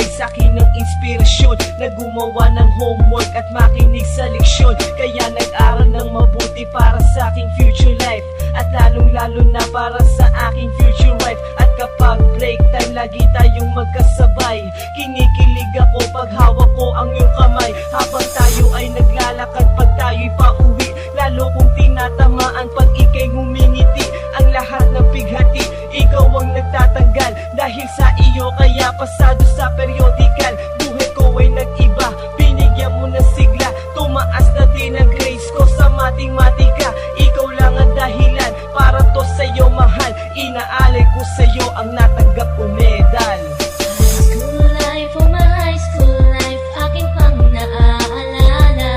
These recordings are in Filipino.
nagbigay sa'kin ng inspirasyon na gumawa ng homework at makinig sa leksyon. Kaya nag-aral ng mabuti para sa aking future life, at lalong-lalo na para sa aking future wife. At kapag break time, lagi tayong magkasabay. Kinikilig ako pag hawak ko ang iyong kamay, habang tayo ay naglalakad pag tayo'y pauwi. Lalo kong tinatamaan pag ika'y ngumingiti. Ang lahat ng pighati, ikaw ang nagtatanggal. Dahil sa iyo kaya pasado sa periodical. Buhay ko ay nag-iba, binigyan mo ng sigla. Tumaas na din ang grades ko sa matematika. Ikaw lang ang dahilan para to sa'yo mahal. Inaalay ko sa'yo ang natanggap kong medal. High school life, oh my high school life, aking pang naaalala.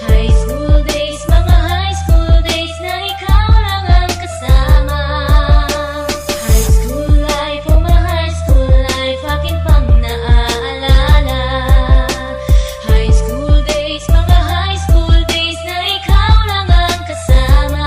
High school days, mga high school days na ikaw lang ang kasama. High school life, oh my high school life, aking pang naaalala. High school days, mga high school days na ikaw lang ang kasama.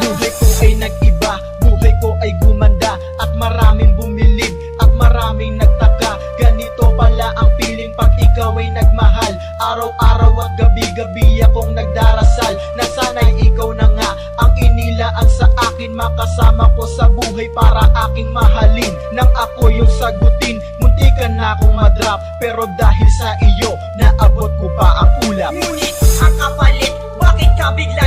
Buhay ko ay nag-iba, buhay ko ay gumanda, at maraming bumilib, at maraming nagtaka. Ganito pala ang feeling pag ikaw ay nagmahal. Araw-araw at gabi-gabi akong nagdarasal na sana'y ikaw na nga ang inilaan sa akin. Makasama ko sa buhay para aking mahalin. Nang ako yung sagutin, muntikan na akong madrop, pero dahil sa iyo, naabot ko pa ang ulap. Ngunit ang kapalit, bakit ka bigla